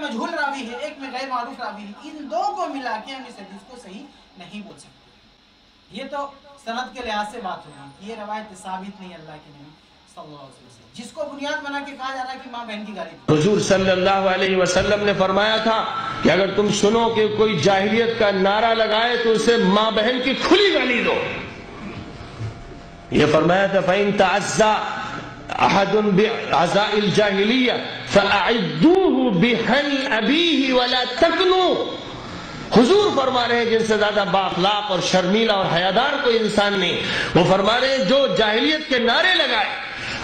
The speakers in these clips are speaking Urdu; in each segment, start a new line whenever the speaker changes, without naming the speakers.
مجہول راوی ہے، ایک میں غیر معروف راوی ہے، ان دو کو ملا کے ہم اس حدیث کو صحیح نہیں بول سکتے۔ یہ تو سند کے لحاظ سے بات ہوگی، یہ روایت ثابت نہیں اللہ کے نبی صلی اللہ علیہ وسلم، جس کو بنیاد بنا کے کہا جا رہا ہے کہ ماں بہن کی گالی دو۔
حضور صلی اللہ علیہ وسلم نے فرمایا تھا کہ اگر تم سنو کہ کوئی جاہلیت کا نعرہ لگائے تو اسے ماں بہن کی کھلی گالی دو۔ یہ فرمایا تھا فَإِن تَعَزَّى أَحَدٌ بِعَزَاءِ الْجَاهِلِيَّةِ فَأَعِدُّوهُ بِحَنِ أَبِيهِ وَلَا تَكْنُوا۔ حضور فرما رہے ہیں جن سے زیادہ بااخلاق اور شرمیلا اور حیادار کوئی انسان نہیں، وہ فرما رہے ہیں جو جاہلیت کے نعرے لگائے،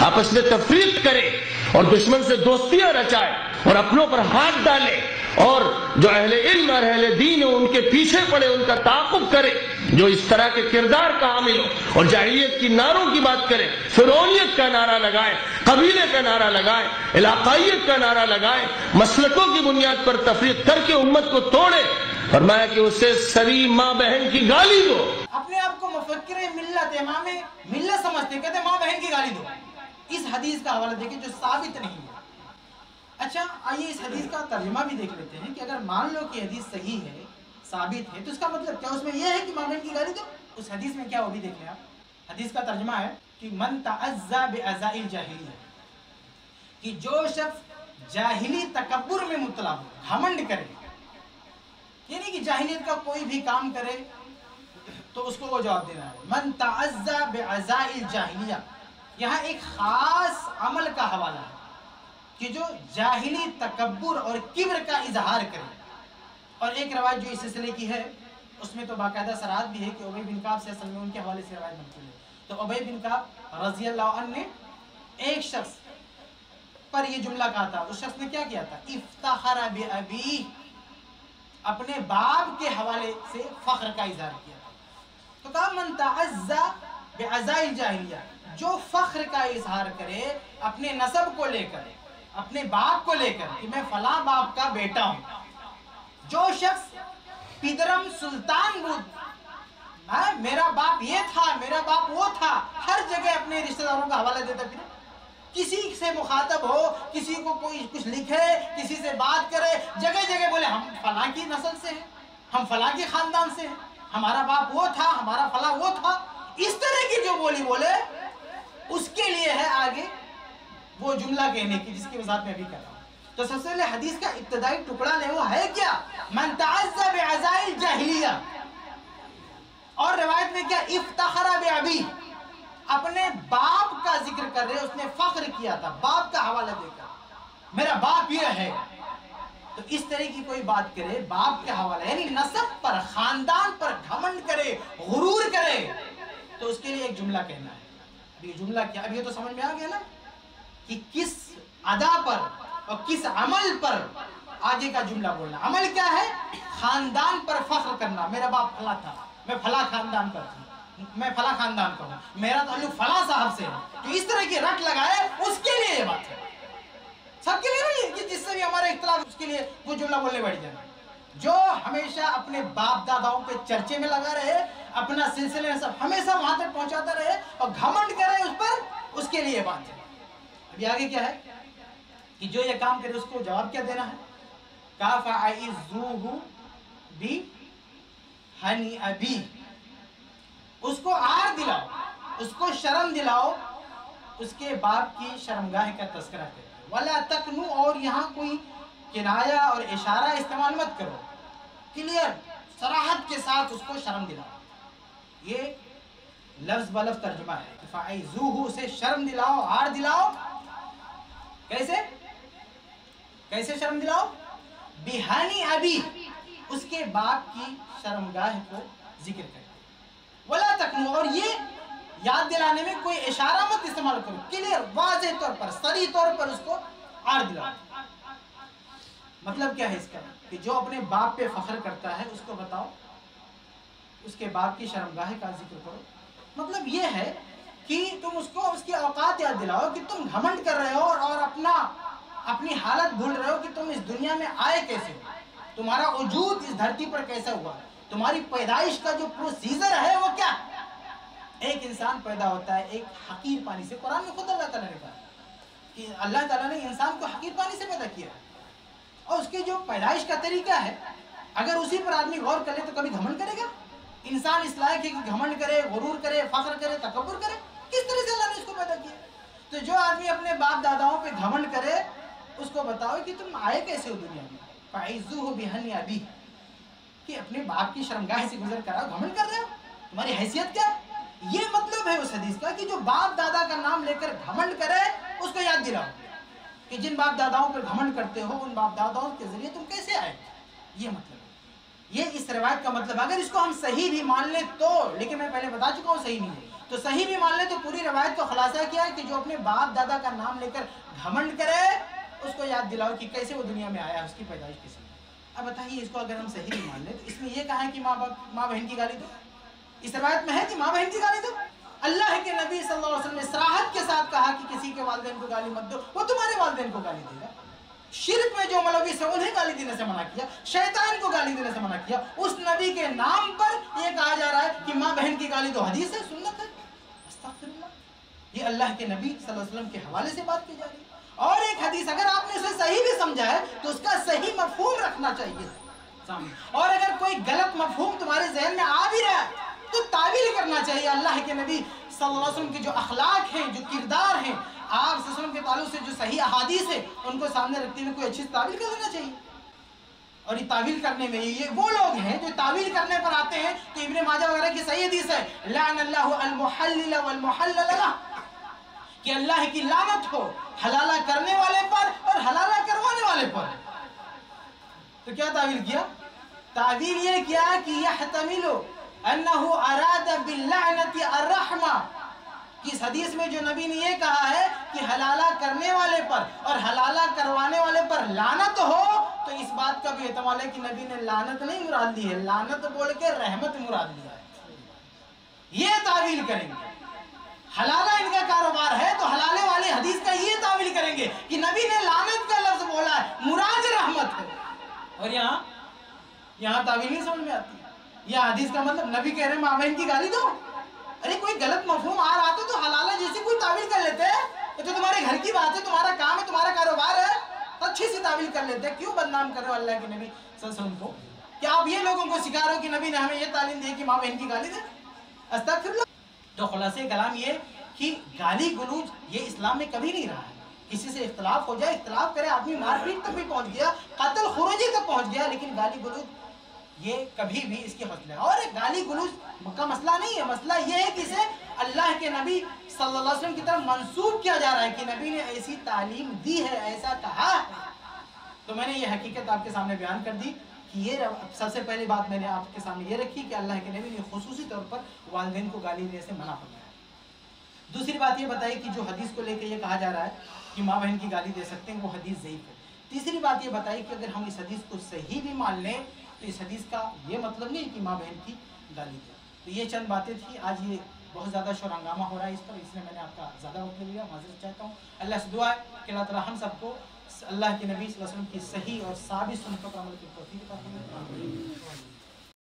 آپس میں تفریق کرے اور دشمن سے دوستیاں رچائے اور اپنوں پر ہاتھ ڈالے اور جو اہل علم اور اہل دین ہو ان کے پیچھے پڑے، ان کا تعاقب کرے، جو اس طرح کے کردار کا حامل ہو اور جاہلیت کی نعروں کی بات کرے، فرعونیت کا نعرہ لگائے، قبیلے کا نعرہ لگائے، علاقائیت کا نعرہ لگائے، مسلکوں کی بنیاد پر تفریق کر کے امت کو توڑے، فرمایا کہ اسے سری ماں بہن کی گالی دو۔
اپنے آپ کو مفکر ملت، امام ملت سمجھتے، کہتے ماں بہن کی گالی دو۔ اس حدیث کا حوالہ دیکھیں جو ثابت نہیں ہے۔ اچھا آئیے اس حدیث کا ترجمہ بھی دیکھ لیتے ہیں کہ اگر مان لو کہ حدیث صحیح ہے، ثابت ہے، تو اس کا مطلب کیا؟ اس میں یہ ہے کہ ماں بہن کی گالی دو؟ اس حدیث میں کیا وہ بھی دیکھ لیں آپ۔ حدیث کا ترجمہ ہے کہ من تعزى بعزاء الجاہلیہ، کہ جو شخص جاہلی تکبر میں مبتلا ہو، گھمنڈ کرے، یعنی کہ جاہلیت کا کوئی بھی کام کرے تو اس کو وہ جواب دینا ہے۔ من تعزى بعزاء الجاہلیہ، یہاں ایک خاص عمل کا حوالہ ہے کہ جو جاہلی تکبر اور کبر کا اظہار کرے۔ اور ایک روایت جو اس سلسلے کی ہے اس میں تو باقاعدہ صراحت بھی ہے کہ ابی بن کعب سے اصل میں ان کے حوالے سے روایت منقول ہے۔ تو ابی بن کعب رضی اللہ عنہ نے ایک شخص پر یہ جملہ کہا تھا، اس شخص نے کیا کیا تھا؟ افتخر بابی، اپنے باپ کے حوالے سے فخر کا اظہار کیا تھا۔ تو کہا من تعزى بعزاء الجاہلیہ، جو فخر کا اظہار کرے اپنے نسب کو لے کر، اپنے باپ کو لے کر کہ میں فلاں باپ کا بیٹا ہوں۔ جو شخص پیدرم سلطان بود، میرا باپ یہ تھا، میرا باپ وہ تھا، ہر جگہ اپنے رشتہ داروں کا حوالہ دیتا پھر، کسی سے مخاطب ہو، کسی کو کوئی کچھ لکھے، کسی سے بات کرے، جگہ جگہ بولے ہم فلاں کی نسل سے ہیں، ہم فلاں کے خاندان سے ہیں، ہمارا باپ وہ تھا، ہمارا فلاں وہ تھا، اس طرح کی جو بولی بولے، اس کے لیے ہے آگے وہ جملہ کہنے کی جس کی وضاحت میں ابھی کر رہا ہوں۔ تو سب سے پہلے حدیث کا ابتدائی ٹکڑا لے، وہ ہے کیا؟ من تعزى بعزاء الجاہلیہ، اور روایت میں کیا؟ افتخر بابی، اپنے باپ کا ذکر کر رہے، اس نے فخر کیا تھا باپ کا حوالہ دے کر، میرا باپ یہ ہے۔ تو اس طرح کی کوئی بات کرے باپ کے حوالہ، یعنی نسب پر، خاندان پر گھمنڈ کرے، غرور کرے، تو اس کے لیے ایک جملہ کہنا ہے۔ اب یہ جملہ کیا؟ اب یہ تو سمجھ میں آ گیا نا کہ کس ادا پر اور کس عمل پر آگے کا جملہ بولنا۔ عمل کیا ہے؟ خاندان پر فخر کرنا، میرا باپ فلاں تھا، میں فلاں خاندان کا ہوں، میں فلاں خاندان کا ہوں، میرا تعلق فلاں صاحب سے ہے، تو اس طرح کی رٹ لگائے، اس کے لیے یہ بات ہے۔ سب کے لیے نہیں کہ جس سے بھی ہمارا اختلاف، اس کے لیے وہ جملہ بولنے بیٹھ جائے۔ جو ہمیشہ اپنے باپ داداؤں کے چرچے میں لگا رہے، اپنا سلسلے میں سب ہمیشہ وہاں تک پہنچاتا رہے اور گھمنڈ کرے اس پر، اس کے لیے بات ہے۔ ابھی آگے کیا ہے کہ جو یہ کام کرے اس کو جواب کیا دینا ہے؟ کہا فَعِزُّوهُ بِحَنِ أَبِيهِ، اس کو عار دلاؤ، اس کو شرم دلاؤ، اس کے باپ کی شرمگاہ کا تذکرہ کرے۔ وَلَا تَكْنُوا، اور یہاں کوئی کنایہ اور اشارہ استعمال مت کرو، کلیئر صراحت کے ساتھ اس کو شرم دلاؤ۔ یہ لفظ بلفظ ترجمہ ہے کہ فَعِزُّوهُ، اسے شرم دلاؤ، عار دلاؤ۔ کیسے؟ کیسے شرم دلاؤ؟ بِحَنِ أَبِيهِ، اس کے باپ کی شرمگاہ کو ذکر کرے۔ وَلَا تَكْنُوا، اور یہ یاد دلانے میں کوئی اشارہ مت استعمال کرو، کلیئر واضح طور پر، صریح طور پر اس کو عار دلاؤ۔ مطلب کیا ہے اس کا؟ کہ جو اپنے باپ پہ فخر کرتا ہے اس کو بتاؤ، اس کے باپ کی شرمگاہ کا ذکر کرو۔ مطلب یہ ہے کہ تم اس کو اس کی اوقات یاد دلاؤ کہ تم گھمنڈ کر رہے ہو اور اپنی حالت بھول رہے ہو کہ تم اس دنیا میں آئے کیسے ہو، تمہارا وجود اس دھرتی پر کیسا ہوا، تمہاری پیدائش کا جو پروسیجر ہے وہ کیا۔ ایک انسان پیدا ہوتا ہے ایک حقیر پانی سے، قرآن میں خود اللہ تعالیٰ نے کہا کہ اللہ تعالیٰ نے انسان کو حقیر پانی سے پیدا کیا ہے۔ اور اس کے جو پیدائش کا طریقہ ہے اگر اسی پر آدمی غور کر لے تو کبھی گھمنڈ کرے گا؟ انسان اس لائق ہے کہ گھمنڈ کرے، غرور کرے، فخر کرے، تکبر کرے؟ کس طرح سے اللہ نے اس کو پیدا کیا؟ تو جو آدمی اپنے باپ داداؤں پہ گھمنڈ کرے اس کو بتاؤ کہ تم آئے کیسے ہو دنیا میں، فَعِزُّهُ بِحَنِّ أَبِيهِ، کہ اپنے باپ کی شرمگاہ سے گزر کر آؤ، گھمنڈ کر رہے ہو، تمہاری حیثیت کیا ہے؟ یہ مطلب ہے اس حدیث کا کہ جو باپ دادا کا نام لے کر گھمنڈ کرے اس کو یاد دلاؤ کہ جن باپ داداؤں پر گھمنڈ کرتے ہو ان باپ داداؤں کے ذریعے تم کیسے آئے. یہ مطلب ہے، یہ اس روایت کا مطلب. اگر اس کو ہم صحیح بھی مان لیں تو، لیکن میں پہلے بتا چکا ہوں صحیح نہیں ہے، تو صحیح بھی مان لیں تو پوری روایت کا خلاصہ کیا ہے کہ جو اپنے باپ دادا کا نام لے کر گھمنڈ کرے اس کو یاد دلاؤ کہ کیسے وہ دنیا میں آیا، اس کی پیدائش کیسے. اب بتائیے اس کو اگر ہم صحیح بھی مان لیں تو اس میں یہ کہا ہے کہ ماں بہن کی گالی دو؟ اس روایت میں ہے کہ ماں بہن کی گالی دو؟ اللہ کے نبی صلی اللہ علیہ وسلم نے صراحت کے ساتھ کہا کہ کسی کے والدین کو گالی مت دو، وہ تمہارے والدین کو گالی دے گا. شرک میں جو ملوث ہے انہیں گالی دینے سے منع کیا، شیطان کو گالی دینے سے منع کیا. اس نبی کے نام پر یہ کہا جا رہا ہے کہ ماں بہن کی گالی دو. حدیث ہے، سنت ہے. استغفر اللہ، یہ اللہ کے نبی صلی اللہ علیہ وسلم کے حوالے سے بات کی جا رہی ہے. اور ایک حدیث اگر آپ نے اسے صحیح بھی سمجھا ہے تو اس کا صحیح مفہوم رکھنا چاہیے سامنے. اور اگر کوئی غلط مفہوم تمہارے ذہن میں آ بھی رہا ہے تو تعویل کرنا چاہیے. اللہ کے نبی صلی اللہ علیہ وسلم کے جو اخلاق ہیں، جو کردار ہیں، آپ صلی اللہ علیہ وسلم کے تعلق سے جو صحیح احادیث ہیں ان کو سامنے رکھتے ہوئے کوئی اچھی تعویل کر لینا چاہیے. اور یہ تعویل کرنے میں یہ وہ لوگ ہیں جو تعویل کرنے پر آتے ہیں تو ابن ماجہ وغیرہ کی صحیح حدیث ہے لعن اللہ المحلل والمحلل لہ، کہ اللہ کی لعنت ہو حلالہ کرنے والے پر اور حلالہ کروانے والے پر. تو کیا تعویل کیا؟ تعویل یہ کیا کہ یحتمل انہ اراد باللعنت الرحمہ، کہ اس حدیث میں جو نبی نے یہ کہا ہے کہ حلالہ کرنے والے پر اور حلالہ کروانے والے پر لعنت ہو، تو اس بات کا بھی احتمال ہے کہ نبی نے لعنت نہیں مراد لی ہے، لعنت بول کے رحمت مراد لیا ہے. یہ تعویل کریں گے. حلالہ ان کا کاروبار ہے تو حلالے والے حدیث کا یہ تعویل کریں گے کہ نبی نے لعنت کا لفظ بولا ہے، مراد رحمت ہے. اور یہاں تعویل نہیں سمجھ میں آتی. یہ حدیث کا مطلب نبی کہہ رہے ہیں ماں بہن کی گالی دو. ارے کوئی غلط مفہوم آ رہا تو حلالہ جیسی کوئی تعویل کر لیتے ہیں. یہ تو تمہارے گھر کی بات ہے، تمہارا کام ہے، تمہارا کاروبار ہے، اچھی سی تعویل کر لیتے ہیں. کیوں بدنام کر رہے ہو اللہ کے نبی صلی اللہ علیہ وسلم کو؟ کیا آپ یہ لوگوں کو سکھا رہے ہو کہ نبی نے ہمیں یہ تعلیم دی کہ ماں بہن کی گالی دے؟ استغفر اللہ. تو خلاصے کلام یہ کہ گالی گلوچ یہ اسلام میں کبھی نہیں رہا ہے. کسی سے اختلاف ہو جائے، اختلاف کرے آدمی، مار پیٹ تک بھی پہنچ گیا، قتل خروجی تک پہنچ گیا، لیکن گالی گلوچ یہ کبھی بھی اس کے مسئلہ ہے. اور گالی گلوچ کا مسئلہ نہیں ہے، مسئلہ یہ ہے کہ اسے اللہ کے نبی صلی اللہ علیہ وسلم کی طرف منسوب کیا جا رہا ہے کہ نبی نے ایسی تعلیم دی ہے، ایسا کہا ہے. تو میں نے یہ حقیقت آپ کے سامنے بیان کر دی کہ یہ سب سے پہلی بات میں نے آپ کے سامنے یہ رکھی کہ اللہ کے نبی نے خصوصی طور پر والدین کو گالی دینے سے منع فرمایا. دوسری بات یہ بتائی کہ جو حدیث کو لے کے یہ کہا جا رہا ہے کہ ماں بہن کی گالی دے سکتے ہیں وہ حدیث ضعیف ہے. تیسری بات یہ بتائی کہ اگر ہم اس حدیث کو صحیح بھی مان لیں تو اس حدیث کا یہ مطلب نہیں کہ ماں بہن کی گالی دے. تو یہ چند باتیں تھیں. آج یہ بہت زیادہ شور ہنگامہ ہو رہا ہے اس پر، اس لیے میں نے آپ کا زیادہ وقت لے لیا، معذرت چاہتا ہوں. اللہ سے دعا ہے کہ اللہ تعالیٰ ہم سب کو اللہ کے نبی صلی اللہ علیہ وسلم کی صحیح اور ثابت سنتوں پر عمل کی توفیق عطا فرمائے.